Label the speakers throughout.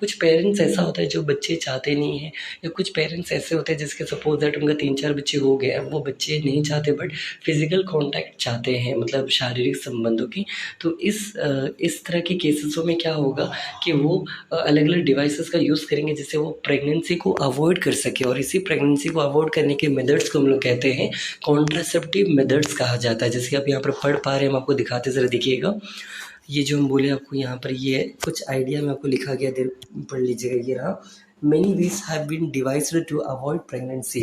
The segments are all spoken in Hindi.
Speaker 1: कुछ पेरेंट्स ऐसा होता है जो बच्चे चाहते नहीं हैं, या कुछ पेरेंट्स ऐसे होते हैं जिसके सपोज दैट उनका 3-4 बच्चे हो गए, अब वो बच्चे नहीं चाहते बट फिजिकल कांटेक्ट चाहते हैं, मतलब शारीरिक संबंधों की। तो इस तरह के केसेसों में क्या होगा कि वो अलग अलग डिवाइसेस का यूज़ करेंगे जिससे वो प्रेगनेंसी को अवॉइड कर सके, और इसी प्रेगनेंसी को अवॉइड करने के मेथड्स को हम लोग कहते हैं कॉन्ट्रासेप्टिव मेथड्स कहा जाता है। जैसे आप यहाँ पर पढ़ पा रहे हैं, हम आपको दिखाते ज़रा देखिएगा। ये जो हम बोले आपको यहाँ पर, ये कुछ आइडिया में आपको लिखा गया, देर पढ़ लीजिएगा, ये रहा। Many ways have been devised to avoid pregnancy.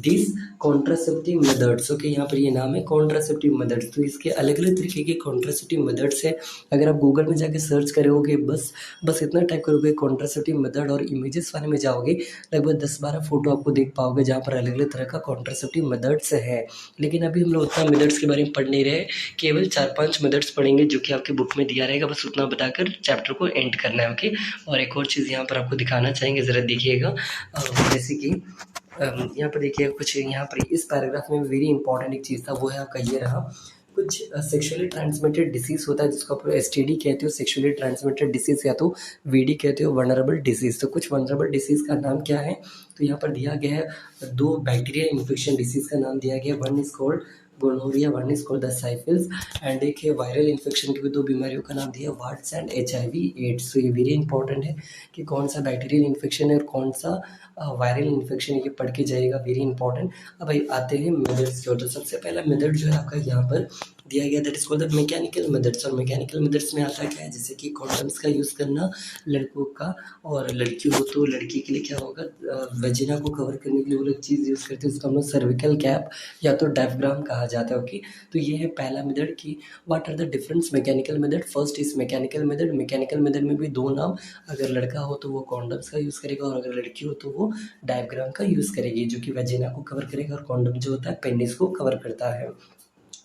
Speaker 1: These contraceptive methods, okay यहाँ पर ये नाम है contraceptive methods। तो इसके अलग अलग तरीके के contraceptive methods है। अगर आप गूगल में जाके सर्च करोगे, बस इतना टाइप करोगे contraceptive method और इमेजेस वाले में जाओगे, लगभग 10-12 फोटो आपको देख पाओगे जहाँ पर अलग अलग तरह का contraceptive methods है। लेकिन अभी हम लोग उतना मेथड्स के बारे में पढ़ नहीं रहे, केवल 4-5 मेथड्स पढ़ेंगे जो कि आपके बुक में दिया रहेगा, बस उतना बताकर चैप्टर को एंड करना है, ओके। और एक और चीज़ यहाँ पर आपको दिखाना चाहेंगे, ज़रा देखिएगा। जैसे कि यहाँ पर देखिए, कुछ यहाँ पर इस पैराग्राफ में वेरी इंपॉर्टेंट एक चीज़ था, वो है आपका ये रहा। कुछ सेक्सुअली ट्रांसमिटेड डिसीज़ होता है जिसको आप एसटीडी कहते हो, सेक्सुअली ट्रांसमिटेड डिसीज़, या तो वीडी कहते हो, वनरेबल डिसीज़। तो कुछ वनरेबल डिसीज़ का नाम क्या है, तो यहाँ पर दिया गया है 2 बैक्टीरिया इन्फेक्शन डिसीज़ का नाम दिया गया। One is called gonorrhoea, one is called the syphilis, and एक है वायरल इन्फेक्शन की भी 2 बीमारियों का नाम दिया, वार्ड्स एंड HIV एड्स। तो ये वेरी इंपॉर्टेंट है कि कौन सा बैक्टीरियल इन्फेक्शन है और कौन सा वायरल इन्फेक्शन है, ये पढ़ के जाइएगा, वेरी इंपॉर्टेंट। अब भाई आते हैं मेथड्स की ओर। तो सबसे पहला मेथड जो है आपका यहाँ पर दिया गया, that is called the mechanical methods. और मैकेनिकल मेथड्स में आता क्या है, जैसे कि कॉन्डम्स का यूज़ करना लड़कों का, और लड़की हो तो लड़की के लिए क्या होगा, वेजिना को कवर करने के लिए वो लोग चीज़ यूज़ करते हैं, उसको हम लोग सर्विकल कैप या तो डायफ्राम कहा जाता है, ओके। तो ये है पहला मेथड कि what are the difference mechanical method. First is mechanical method. Mechanical method में भी 2 नाम, अगर लड़का हो तो वो कॉन्डम्स का यूज़ करेगा, और अगर लड़की हो तो वो डायफ्राम का यूज़ करेगी, जो कि वेजिना को कवर करेगा, और कॉन्डम जो होता है पेनिस को कवर करता है।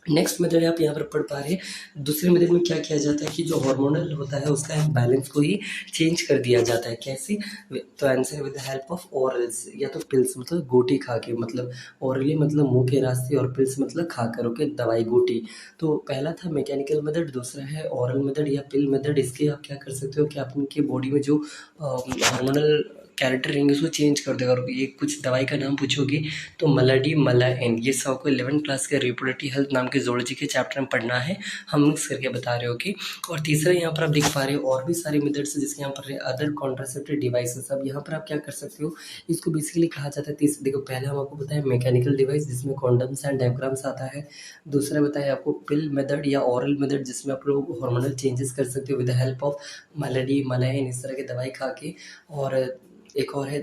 Speaker 1: नेक्स्ट मेथड आप यहाँ पर पढ़ पा रहे हैं। दूसरे मेथड में क्या किया जाता है कि जो हार्मोनल होता है उसका बैलेंस को ही चेंज कर दिया जाता है। कैसे, तो answer with the help of orals, या तो पिल्स मतलब गोटी खा के, मतलब ओरली मतलब मुंह के रास्ते, और पिल्स मतलब खा कर, ओके, दवाई गोटी। तो पहला था मैकेनिकल मेथड, दूसरा है ओरल मेथड या पिल मेथड। इसके आप क्या कर सकते हो कि आपकी बॉडी में जो हार्मोनल कैरेक्टर रहेंगे उसको चेंज कर देगा। और ये कुछ दवाई का नाम पूछोगे तो मलाडी मलाइन, ये सब आपको 11th क्लास के रिप्रोडक्टिव हेल्थ नाम के जोलॉजी के चैप्टर में पढ़ना है, हम मिक्स करके बता रहे हो, ओके। और तीसरा यहाँ पर आप देख पा रहे हो और भी सारे मेथड्स जिसके यहाँ पर अदर कॉन्ट्रासेप्टिव डिवाइसेस। अब यहाँ पर आप क्या कर सकते हो, इसको बेसिकली कहा जाता है देखो, पहले हम आपको बताया मैकेनिकल डिवाइस जिसमें कॉन्डम्स एंड डायफ्राम्स आता है। दूसरा बताया आपको पिल मेथड या ओरल मेथड जिसमें आप लोग हार्मोनल चेंजेस कर सकते हो with the help of Mala D Mala N, इस तरह की दवाई खा के। और एक और है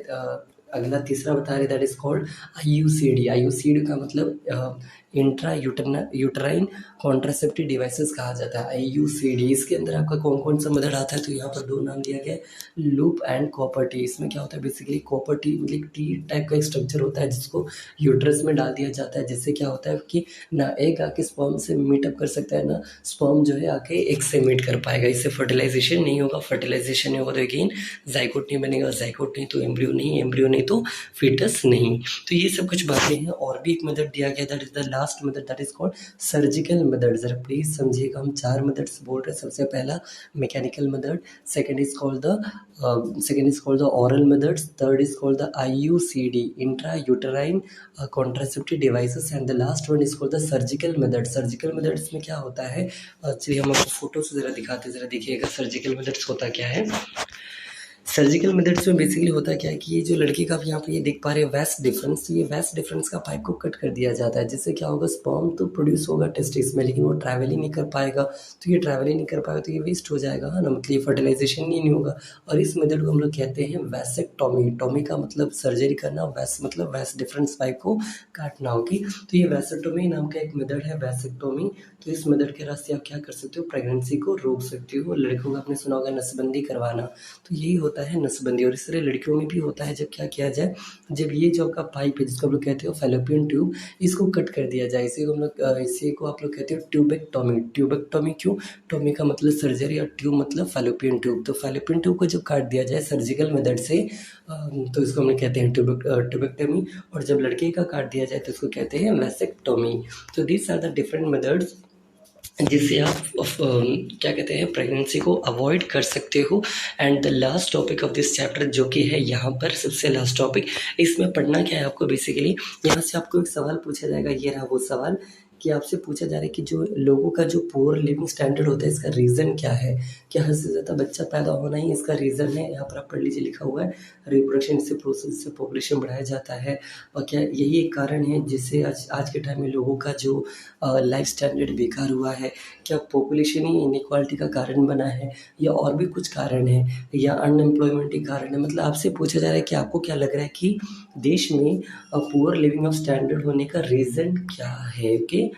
Speaker 1: अगला तीसरा बता रहे, that is called IUCD। IUCD का मतलब इंट्रा यूटराइन कॉन्ट्रासेप्टिव डिवाइसेस कहा जाता है, IUCD। इसके अंदर आपका कौन कौन सा मेथड आता है, तो यहाँ पर 2 नाम दिया गया है, लूप एंड कॉपर टी। इसमें क्या होता है, बेसिकली कॉपर टी मतलब टी टाइप का एक स्ट्रक्चर होता है जिसको यूट्रस में डाल दिया जाता है, जिससे क्या होता है कि ना एग आके स्पर्म से मीटअप कर सकता है, ना स्पर्म जो है आके एग से मीट कर पाएगा। इससे फर्टिलाइजेशन नहीं होगा, फर्टिलाइजेशन नहीं होगा तो अगेन जाइगोट नहीं बनेगा, जाइगोट नहीं तो एम्ब्रियो नहीं, एम्ब्रियो नहीं तो फीटस नहीं। तो ये सब कुछ बातें हैं। और भी एक मेथड दिया गया, that is the last method, that is called surgical method. जरा प्लीज समझिएगा, हम 4 मेथड्स बोल रहे हैं। सबसे पहला mechanical method, second is called the oral methods, third is called the IUCD intra uterine contraceptive devices, and the last one is called the surgical method. Surgical methods में क्या होता है, चलिए हम आपको फोटो से जरा दिखाते हैं, जरा देखिएगा सर्जिकल मेथड्स होता क्या है। सर्जिकल मेथड्स में बेसिकली होता क्या है कि ये जो लड़की का आप यहाँ पे ये देख पा रहे हैं वेस्ट डिफरेंस, ये वेस्ट डिफरेंस का पाइप को कट कर दिया जाता है, जिससे क्या होगा, स्पर्म तो प्रोड्यूस होगा टेस्टिस में, लेकिन वो ट्रैवल ही नहीं कर पाएगा। तो ये ट्रैवल ही नहीं कर पाएगा तो ये वेस्ट हो जाएगा, है ना, मतलब ये फर्टिलाइजेशन ही नहीं होगा। और इस मेथड को हम लोग कहते हैं वैसेक्टोमी। टोमी का मतलब सर्जरी करना, वेस्ट मतलब वेस्ट डिफरेंस पाइप को काटना, ओके। तो ये वैसेक्टोमी नाम का एक मेथड है, वैसेक्टोमी। तो इस मेथड के रास्ते आप क्या कर सकते हो, प्रेगनेंसी को रोक सकते हो। लड़कों का आपने सुना होगा नसबंदी करवाना, तो यही होता है नसबंदी। और इस तरह लड़कियों में भी होता है, जब क्या किया जाए, जब ये जो आपका पाइप है जिसको हम लोग कहते हो फैलोपियन ट्यूब, इसको कट कर दिया जाए, इसी को हम लोग इसी को आप लोग कहते हो ट्यूबेक्टोमी। ट्यूबेक्टोमी क्यों, टोमी का मतलब सर्जरी और ट्यूब मतलब फैलोपियन ट्यूब। तो फैलोपियन ट्यूब को जब काट दिया जाए सर्जिकल मेथड से, तो इसको हम लोग कहते हैं ट्यूबेक्टोमी। और जब लड़के का काट दिया जाए तो इसको कहते हैं वैसेक्टोमी। तो these are the different methods जिससे आप क्या कहते हैं प्रेगनेंसी को अवॉइड कर सकते हो। And the last topic of this chapter जो कि है यहाँ पर सबसे लास्ट टॉपिक, इसमें पढ़ना क्या है आपको बेसिकली, यहाँ से आपको एक सवाल पूछा जाएगा, ये रहा वो सवाल कि आपसे पूछा जा रहा है कि जो लोगों का जो पुअर लिविंग स्टैंडर्ड होता है इसका रीज़न क्या है, क्या हद से ज़्यादा बच्चा पैदा होना ही इसका रीज़न है। यहाँ पर आप पढ़ लीजिए, लिखा हुआ है रिप्रोडक्शन से प्रोसेस से पॉपुलेशन बढ़ाया जाता है, और क्या यही एक कारण है जिससे आज आज के टाइम में लोगों का जो लाइफ स्टैंडर्ड बेकार हुआ है, क्या पॉपुलेशन ही इनइक्वालिटी का कारण बना है, या और भी कुछ कारण है, या अनएम्प्लॉयमेंट के कारण है। मतलब आपसे पूछा जा रहा है कि आपको क्या लग रहा है कि देश में पुअर लिविंग ऑफ स्टैंडर्ड होने का रीज़न क्या है। ओके,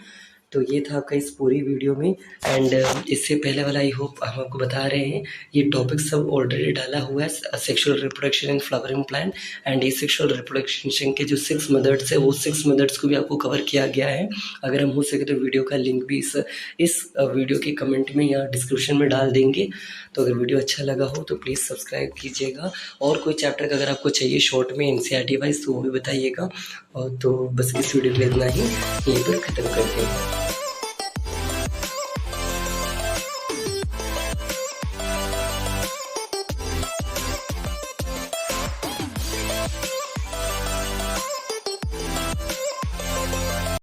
Speaker 1: तो ये था आपका इस पूरी वीडियो में। एंड इससे पहले वाला आई होप हम आपको बता रहे हैं, ये टॉपिक सब ऑलरेडी डाला हुआ है, sexual reproduction in flowering plant. And ये सेक्सुअल रिप्रोडक्शन के जो 6 मेथड्स है वो 6 मेथड्स को भी आपको कवर किया गया है। अगर हम हो सके तो वीडियो का लिंक भी इस वीडियो के कमेंट में या डिस्क्रिप्शन में डाल देंगे। तो अगर वीडियो अच्छा लगा हो तो प्लीज़ सब्सक्राइब कीजिएगा, और कोई चैप्टर का अगर आपको चाहिए शॉर्ट में NCERT वाइज तो वो भी बताइएगा। और तो बस इस वीडियो में इतना ही, यहीं पर ख़त्म करते हैं।